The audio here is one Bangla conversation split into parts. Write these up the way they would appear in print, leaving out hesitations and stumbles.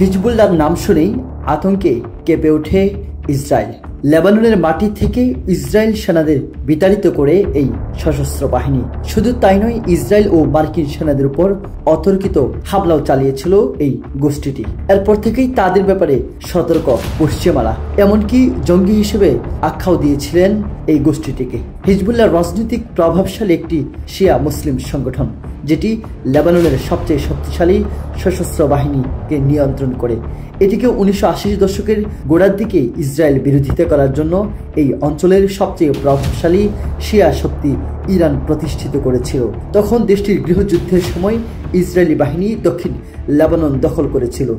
হিজবুল্লাহর নাম শুনেই আতঙ্কে কেঁপে ওঠে ইসরায়েল। লেবাননের মাটি থেকে ইসরায়েল সেনাদের বিতাড়িত করে এই সশস্ত্র বাহিনী। শুধু তাই নয়, ইসরায়েল ও মার্কিন সেনাদের উপর অতর্কিত হামলাও চালিয়েছিল এই গোষ্ঠীটি। এরপর থেকেই তাদের ব্যাপারে সতর্ক পশ্চিমারা, এমনকি জঙ্গি হিসেবে আখ্যাও দিয়েছিলেন এই গোষ্ঠীটিকে। হিজবুল্লাহ রাজনৈতিক প্রভাবশালী একটি শিয়া মুসলিম সংগঠন, যেটি লেবাননের সবচেয়ে শক্তিশালী সশস্ত্র বাহিনীকে নিয়ন্ত্রণ করে। এটিকে 1980 দশকের গোড়ার দিকে ইসরায়েল বিরোধিতা করার জন্য এই অঞ্চলের সবচেয়ে প্রভাবশালী শিয়া শক্তি ইরান প্রতিষ্ঠিত করেছিল। তখন দেশটির গৃহযুদ্ধের সময় ইসরায়েলি বাহিনী দক্ষিণ লেবানন দখল করেছিল।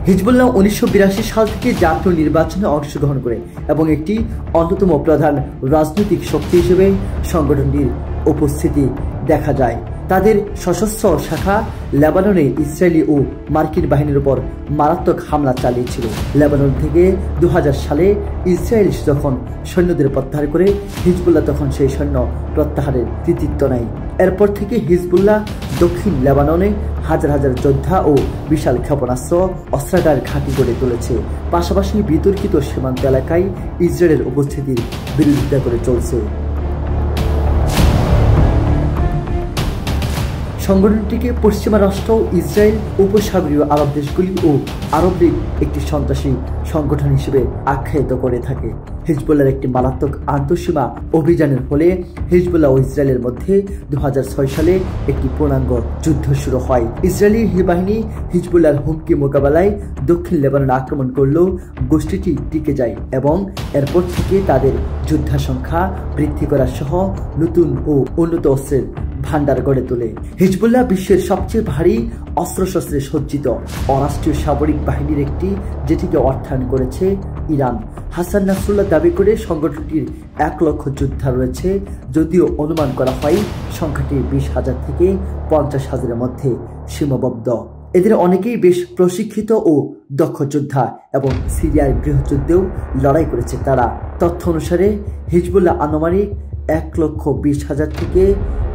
হিজবুল্লাহ 1982 সাল থেকে জাতীয় নির্বাচনে অংশগ্রহণ করে এবং একটি অন্যতম প্রধান রাজনৈতিক শক্তি হিসেবে সংগঠনটির উপস্থিতি দেখা যায়। তাদের সশস্ত্র শাখা লেবাননে ইসরায়েলি ও মার্কিন বাহিনীর উপর মারাত্মক হামলা চালিয়েছিল। লেবানন থেকে 2000 সালে ইসরায়েল যখন সৈন্যদের প্রত্যাহার করে, হিজবুল্লাহ তখন সেই সৈন্য প্রত্যাহারের কৃতিত্ব নেয়। এরপর থেকে হিজবুল্লাহ দক্ষিণ লেবাননে হাজার হাজার যোদ্ধা ও বিশাল ক্ষেপণাস্ত্র অস্ত্রাগার ঘাঁটি গড়ে তুলেছে। পাশাপাশি বিতর্কিত সীমান্ত এলাকায় ইসরায়েলের উপস্থিতির বিরোধিতা করে চলছে। সংগঠনটিকে পশ্চিমা রাষ্ট্র, ইসরায়েল, উপসাগরীয় আরব দেশগুলি ও আরব লীগ একটি সন্ত্রাসী সংগঠন হিসেবে আখ্যায়িত করে থাকে। হিজবুল্লাহর একটি মারাত্মক আন্তঃসীমা অভিযানের ফলে হিজবুল্লাহ ও ইসরায়েলের মধ্যে 2006 সালে একটি পূর্ণাঙ্গ যুদ্ধ শুরু হয়। ইসরায়েলি বাহিনী হিজবুল্লাহর হুমকি মোকাবেলায় দক্ষিণ লেবাননে আক্রমণ করলেও গোষ্ঠীটি টিকে যায় এবং এরপর থেকে তাদের যোদ্ধা সংখ্যা বৃদ্ধি করা সহ নতুন ও উন্নত অস্ত্রের ভান্ডার গড়ে তোলে। হিজবুল্লাহ বিশ্বের সবচেয়ে ভারী অস্ত্রশস্ত্রে সজ্জিত অরাষ্ট্রীয় সামরিক বাহিনীর একটি, যেটিকে অর্থায়ন করেছে ইরান। হাসান নাসরুল্লাহ দাবি করে সংগঠনটির 1 লক্ষ যোদ্ধা রয়েছে, যদিও অনুমান করা হয় সংখ্যাটি 20,000 থেকে 50,000-এর মধ্যে সীমাবদ্ধ। এদের অনেকেই বেশ প্রশিক্ষিত ও দক্ষ যোদ্ধা এবং সিরিয়ার গৃহযুদ্ধেও লড়াই করেছে তারা। তথ্য অনুসারে হিজবুল্লাহ আনুমানিক 1,20,000 থেকে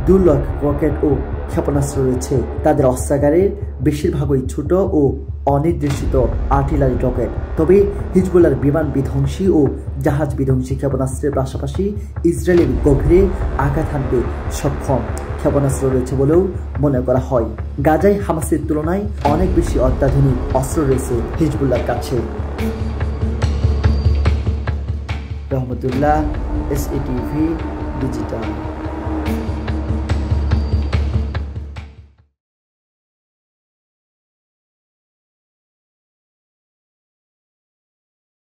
2 লাখ রকেট ও ক্ষেপণাস্ত্র রয়েছে। তাদের অস্ত্রাগারের বেশিরভাগই ছোট ও অনির্দেশিত আর্টিলারি রকেট। তবে হিজবুল্লাহর বিমান বিধ্বংসী ও জাহাজ বিধ্বংসী ক্ষেপণাস্ত্রের পাশাপাশি ইসরায়েলের গভীরে আঘাত হানতে সক্ষম ক্ষেপণাস্ত্র রয়েছে বলেও মনে করা হয়। গাজায় হামাসের তুলনায় অনেক বেশি অত্যাধুনিক অস্ত্র রয়েছে হিজবুল্লাহর কাছে। রহমতুল্লাহ, SATV ডিজিটাল।